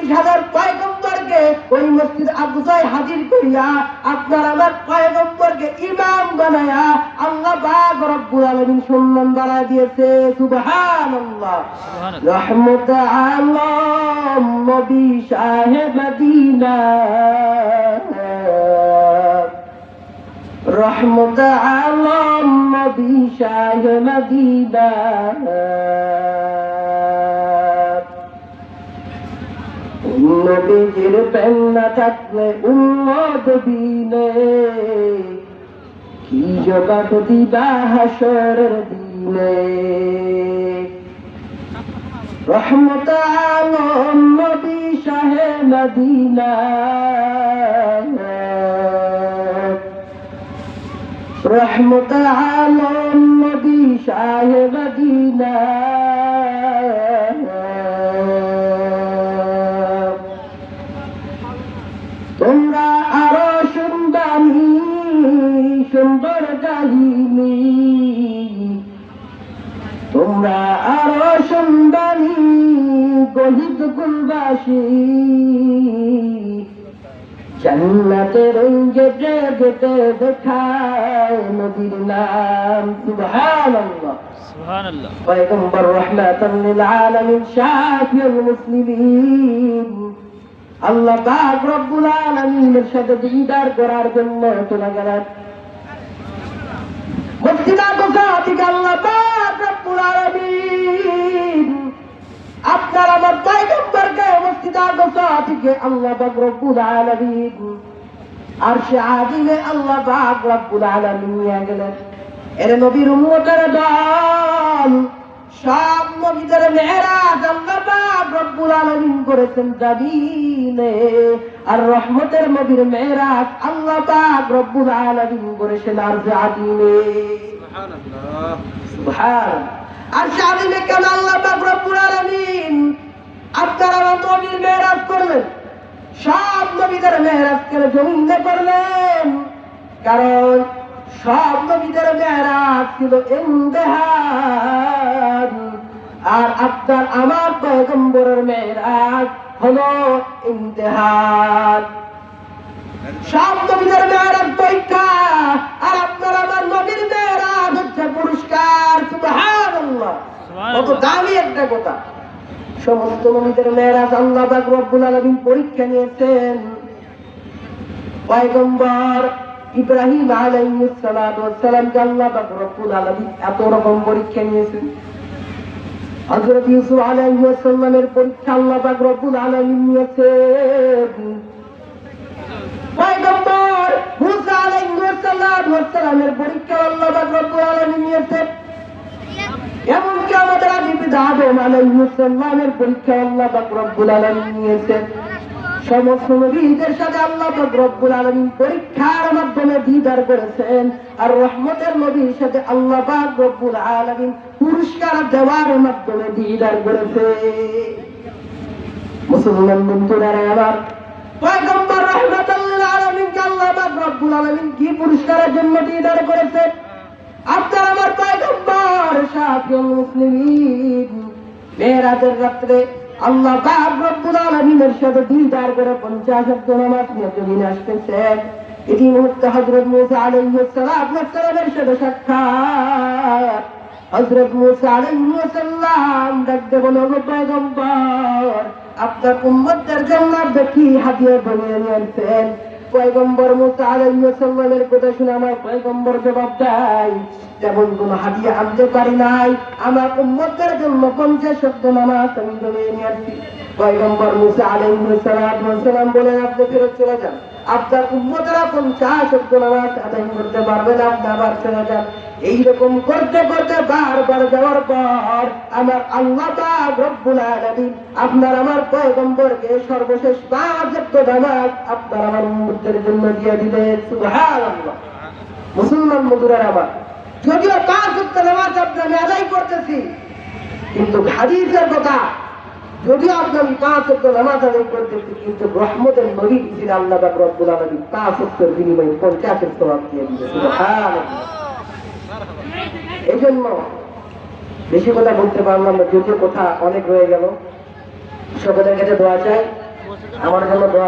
30,000 পয়গম্বরকে ওই মসজিদ আকসায় হাজির করিয়া আপনার আমার পয়গম্বরকে ইমাম বানায়া আল্লাহ পাক রব্বুল আলামিন সম্মান বাড়ায় দিয়েছে। সুবহানাল্লাহ। রহমত আলম নবী শাহে মদিনা, রহমত আলম নবী শাহে মদিনা। নবীজির প্রেম না থাকলে উম্মত বিনে কি জবাব দিবা হাসরের দিনে। রহমত আলম নবী শাহে মদিনা, রহমত আলম নবী শাহে মদিনা। তোমরা আরো শুনবানি সুন্দর কাহিনী, তোমরা আরো শুনবানি গহিত কুলবাসী জান্নাতের গেটে গেটে দেখায় নবীর নাম। সুবহানাল্লাহ সুবহানাল্লাহ। পয়গম্বর রাহমাতাল লিল আলামিন শাফিউল মুসলিমিন আল্লাহ পাক রব্বুল আলামিনের সাথে দিদার করার জন্য চলে গেলেন মসজিদ আকসা থেকে। আল্লাহ পাক রব্বুল আলামিন আপনার আমার পয়গম্বরকে মসজিদ আকসা থেকে আল্লাহ পাক রব্বুল আলামিন আরশে আজিমে আল্লাহ পাক রব্বুল আলামিন নিয়ে গেলেন। এর নবীর উম্মতের দল সব নবীদের মেরাজ আল্লাহ পাক রব্বুল আলামিন করেছেন জমিনে, আর রহমতের নবীর মেরাজ আল্লাহ পাক রব্বুল আলামিন করেছেন আরশে আজিমে। সুবহানাল্লাহ সুবহান। আরশে আজিমে কেন আল্লাহ পাক রব্বুল আলামিন আপনারা নবীর মেরাজ করলেন? সব নবীদের মেরাজ করে জমিনে করলেন, কারণ সব নবীদের মেরাজ ছিল ইমতিহান, আর আপনার আমার পয়গম্বরের মেরাজ হলো ইমতিহান। সব নবীদের মেরাজ পরীক্ষা, আর আপনার আমার নবীর মেরাজ হচ্ছে পুরস্কার। সুবহানাল্লাহ, কত দামি একটা কথা। সমস্ত নবীদের মেরাজ আল্লাহ পাক রব্বুল আলামিন পরীক্ষা নিয়েছেন। পয়গম্বর ইব্রাহিম আলাইহিস সালাতু ওয়াস সালামকে আল্লাহ পাক রব্বুল আলামিন এত রকম পরীক্ষা নিয়েছেন। হযরত ইউসুফ আলাইহিস সালামের পরীক্ষা আল্লাহ পাক রব্বুল আলামিন নিয়েছেন। পয়গম্বর মুসা আলাইহিস সালামের পরীক্ষা আল্লাহ পাক রব্বুল আলামিন নিয়েছেন। এমনকি আমাদের আদি পিতা আদম আলাইহিস সালামের পরীক্ষা আল্লাহ পাক রব্বুল আলামিন নিয়েছেন। সমস্ত নবীদের সাথে আল্লাহ পাক রব্বুল আলামিন পরীক্ষার মাধ্যমে দিদার করেছেন, আর রহমতের নবীর সাথে আল্লাহ পাক রব্বুল আলামিন পুরস্কার দেওয়ার মাধ্যমে দিদার করেছে। মুসলমান বন্ধুরা আমার, পয়গম্বর রাহমাতুল লিল আলামিনকে আল্লাহ পাক রব্বুল আলামিন কি পুরস্কারের জন্য দিদার করেছে? আপনার আমার পয়গম্বর শাফিউল মুসলিমিন মেরাজের রাত্রে আল্লাহ পাক রব্বুল আলামিনের সাথে দিদার করে 50 ওয়াক্ত নামাজ নিয়ে জমিনে আসতেছেন। এই মুহূর্তে হযরত মুসা আলাইহিস সালামের সাথে সাক্ষাৎ। হযরত মুসা আলাইহিস সালাম ডাকতে বলল, পয়গম্বর আপনার উম্মতদের জন্য কি হাদিয়া বানিয়ে নিয়েছেন? পয়গম্বর মুসা আলাইহিস সালামের কথা শুনে আমার পয়গম্বর জবাব দেয়, যেমন কোন হাদিয়া আনতে পারি নাই, আমার উম্মতের জন্য 50 ওয়াক্ত নামাজ আমি জমিয়ে নিয়ে আসছি। পয়গম্বর মুসা আলাইহিস সালাম বলেন, আপনি ফেরত চলে যান, আপনার উম্মতেরা 50 ওয়াক্ত নামাজ আদায় করতে পারবে না, আপনি আবার চলে যান। এইরকম করতে করতে বারবার যাওয়ার পর আমার আল্লাহ পাক রব্বুল আলামিন আপনার আমার পয়গম্বরকে সর্বশেষ 5 ওয়াক্ত নামাজ আপনার আমার উম্মতের জন্য দিয়ে দিলেন। সুবহানাল্লাহ। মুসলমান বন্ধুরা আমার, যদিও 5 ওয়াক্ত নামাজ আপনি আদায় করতেছি, কিন্তু হাদিসের কথা, যদিও আপনি 5 ওয়াক্ত নামাজ আদায় করতেছি, কিন্তু রহমতের নবী ছিলেন আল্লাহ পাক রব্বুল আলামিন 5 ওয়াক্তের বিনিময়ে 50 এর সওয়াব দিয়ে দিলেন। সুবহানাল্লাহ। এই জন্য বেশি কথা বলতে পারলাম না, যদিও কথা অনেক রয়ে গেল। সকলের কাছে দোয়া চাই আমার জন্য দোয়া